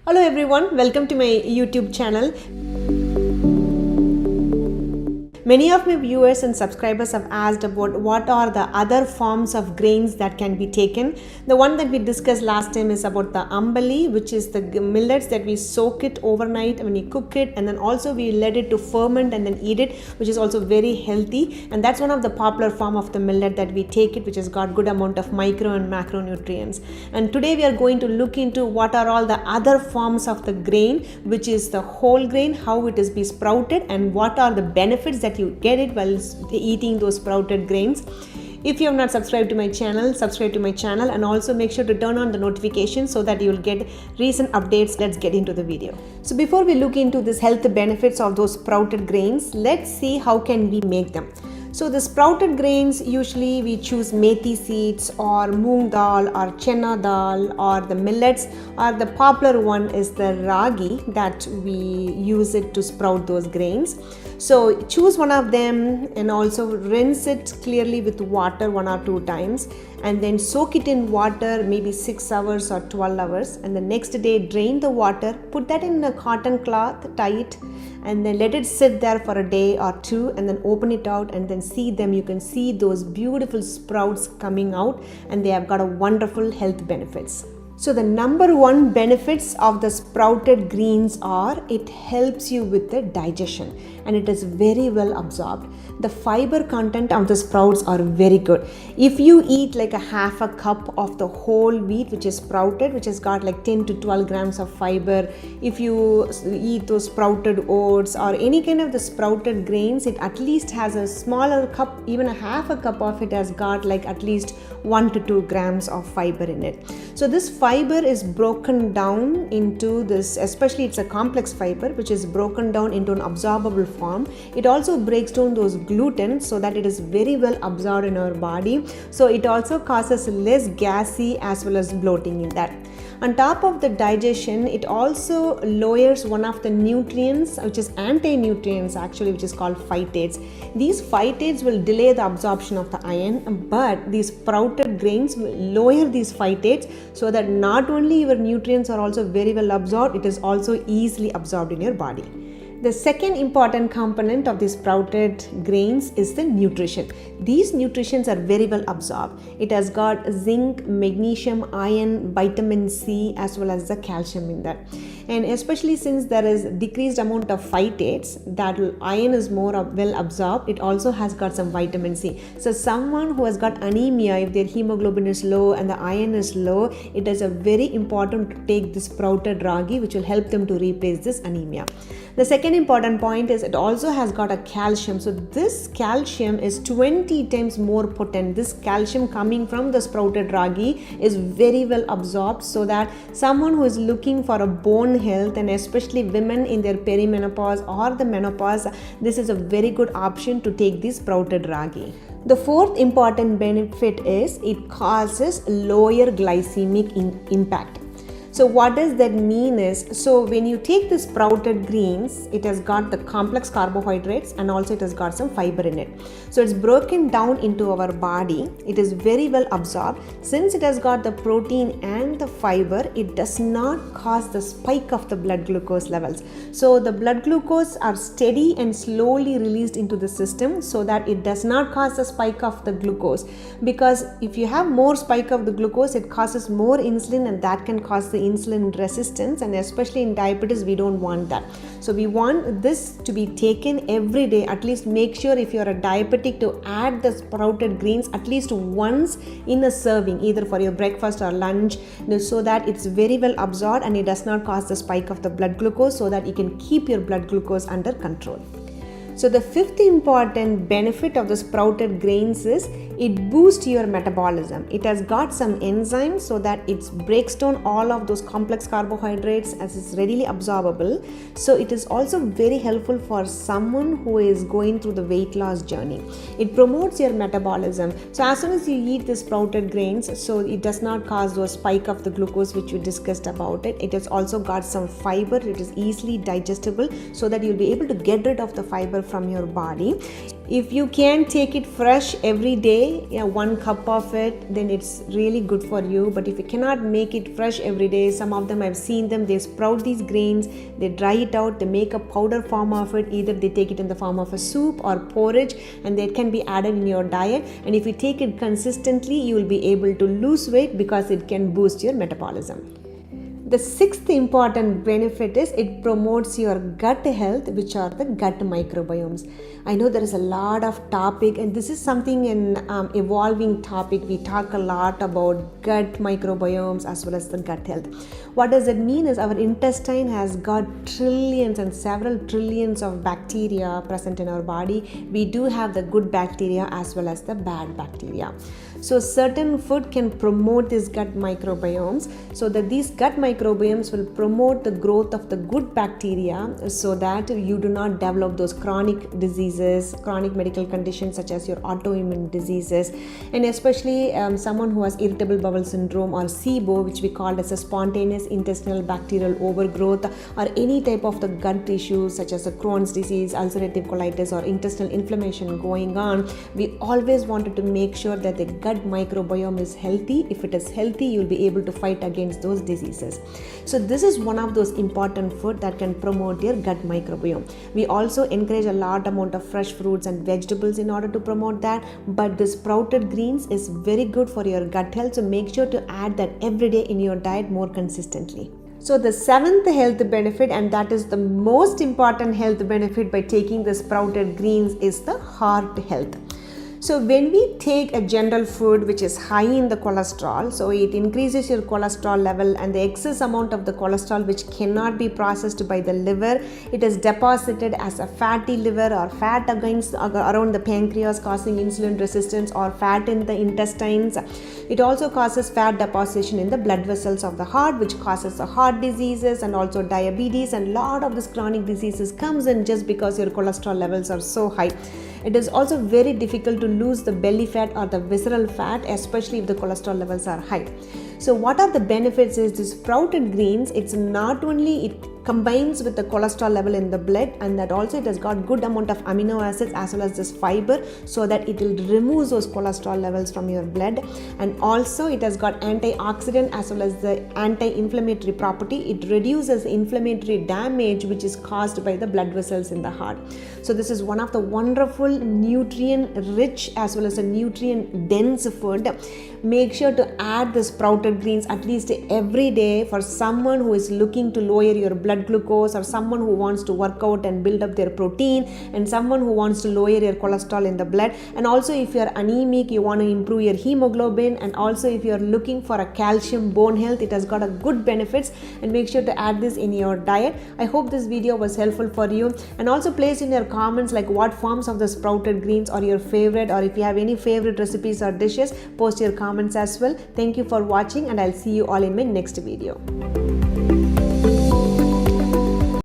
Hello everyone, welcome to my YouTube channel. Many of my viewers and subscribers have asked about what are the other forms of grains that can be taken. The one that we discussed last time is about the ambali, which is the millets that we soak it overnight when you cook it, and then also we let it to ferment and then eat it, which is also very healthy. And that's one of the popular form of the millet that we take it, which has got good amount of micro and macronutrients. And today we are going to look into what are all the other forms of the grain, which is the whole grain, how it is be sprouted, and what are the benefits that you get it while eating those sprouted grains. If you have not subscribed to my channel, subscribe to my channel, and also make sure to turn on the notifications so that you will get recent updates. Let's get into the video. So before we look into this health benefits of those sprouted grains, let's see how can we make them. So the sprouted grains, usually we choose methi seeds or moong dal or chana dal, or the millets, or the popular one is the ragi that we use it to sprout those grains. So choose one of them and also rinse it clearly with water 1 or 2 times, and then soak it in water maybe 6 hours or 12 hours, and the next day drain the water, put that in a cotton cloth, tie it, and then let it sit there for a day or 2, and then open it out and then see them. You can see those beautiful sprouts coming out, and they have got a wonderful health benefits. So the number one benefits of the sprouted greens are it helps you with the digestion, and it is very well absorbed. The fiber content of the sprouts are very good. If you eat like a half a cup of the whole wheat which is sprouted, which has got like 10 to 12 grams of fiber, if you eat those sprouted oats or any kind of the sprouted grains, it at least has a smaller cup, even a half a cup of it has got like at least 1 to 2 grams of fiber in it. So this fiber is broken down into this, especially it's a complex fiber which is broken down into an absorbable form. It also breaks down those gluten so that it is very well absorbed in our body. So it also causes less gassy as well as bloating in that. On top of the digestion, it also lowers one of the nutrients, which is anti-nutrients actually, which is called phytates. These phytates will delay the absorption of the iron, but these sprouted grains will lower these phytates so that not only your nutrients are also very well absorbed, it is also easily absorbed in your body. The second important component of the sprouted grains is the nutrition. These nutrients are very well absorbed. It has got zinc, magnesium, iron, vitamin C, as well as the calcium in that. And especially since there is decreased amount of phytates, that iron is more well absorbed. It also has got some vitamin C. So someone who has got anemia, if their hemoglobin is low and the iron is low, it is a very important to take this sprouted ragi, which will help them to replace this anemia. The second important point is it also has got a calcium. So this calcium is 20 times more potent. This calcium coming from the sprouted ragi is very well absorbed, so that someone who is looking for a bone health, and especially women in their perimenopause or the menopause, this is a very good option to take this sprouted ragi. The fourth important benefit is it causes lower glycemic impact. So what does that mean is, so when you take the sprouted greens, it has got the complex carbohydrates and also it has got some fiber in it. So it's broken down into our body. It is very well absorbed. Since it has got the protein and the fiber, it does not cause the spike of the blood glucose levels. So the blood glucose are steady and slowly released into the system, so that it does not cause the spike of the glucose. Because if you have more spike of the glucose, it causes more insulin, and that can cause the insulin resistance, and especially in diabetes we don't want that. So we want this to be taken every day. At least make sure if you are a diabetic to add the sprouted greens at least once in a serving, either for your breakfast or lunch, so that it's very well absorbed and it does not cause the spike of the blood glucose, so that you can keep your blood glucose under control. So the fifth important benefit of the sprouted grains is it boosts your metabolism. It has got some enzymes so that it breaks down all of those complex carbohydrates as it's readily absorbable. So it is also very helpful for someone who is going through the weight loss journey. It promotes your metabolism. So as soon as you eat the sprouted grains, so it does not cause those spike of the glucose which we discussed about it. It has also got some fiber. It is easily digestible, so that you'll be able to get rid of the fiber from your body. If you can take it fresh every day, 1 cup of it, then it's really good for you. But if you cannot make it fresh every day, some of them I've seen them, they sprout these grains, they dry it out, they make a powder form of it. Either they take it in the form of a soup or porridge, and that can be added in your diet. And if you take it consistently, you will be able to lose weight because it can boost your metabolism. The 6th important benefit is it promotes your gut health, which are the gut microbiomes. I know there is a lot of topic, and this is something in evolving topic. We talk a lot about gut microbiomes as well as the gut health. What does it mean is our intestine has got trillions and several trillions of bacteria present in our body. We do have the good bacteria as well as the bad bacteria. So certain food can promote these gut microbiomes, so that these gut microbiomes will promote the growth of the good bacteria, so that you do not develop those chronic diseases, chronic medical conditions such as your autoimmune diseases, and especially someone who has irritable bowel syndrome or SIBO, which we call as a spontaneous intestinal bacterial overgrowth, or any type of the gut issues such as a Crohn's disease, ulcerative colitis, or intestinal inflammation going on. We always wanted to make sure that the gut microbiome is healthy. If it is healthy, you'll be able to fight against those diseases. So this is one of those important food that can promote your gut microbiome. We also encourage a large amount of fresh fruits and vegetables in order to promote that, but the sprouted greens is very good for your gut health, so make sure to add that every day in your diet more consistently. So the 7th health benefit, and that is the most important health benefit by taking the sprouted greens, is the heart health. So when we take a general food which is high in the cholesterol, so it increases your cholesterol level, and the excess amount of the cholesterol which cannot be processed by the liver, it is deposited as a fatty liver or fat around the pancreas, causing insulin resistance, or fat in the intestines. It also causes fat deposition in the blood vessels of the heart, which causes the heart diseases and also diabetes, and lot of this chronic diseases comes in just because your cholesterol levels are so high. It is also very difficult to lose the belly fat or the visceral fat, especially if the cholesterol levels are high. So what are the benefits is this sprouted greens, it's not only it combines with the cholesterol level in the blood, and that also it has got good amount of amino acids as well as this fiber, so that it will remove those cholesterol levels from your blood. And also it has got antioxidant as well as the anti-inflammatory property. It reduces inflammatory damage which is caused by the blood vessels in the heart. So this is one of the wonderful nutrient rich as well as a nutrient dense food. Make sure to add the sprouted greens at least every day for someone who is looking to lower your blood glucose, or someone who wants to work out and build up their protein, and someone who wants to lower your cholesterol in the blood. And also if you are anemic, you want to improve your hemoglobin, and also if you are looking for a calcium bone health, it has got a good benefits, and make sure to add this in your diet. I hope this video was helpful for you, and also place in your comments like what forms of the sprouted greens are your favorite, or if you have any favorite recipes or dishes, post your comments as well. Thank you for watching, and I'll see you all in my next video.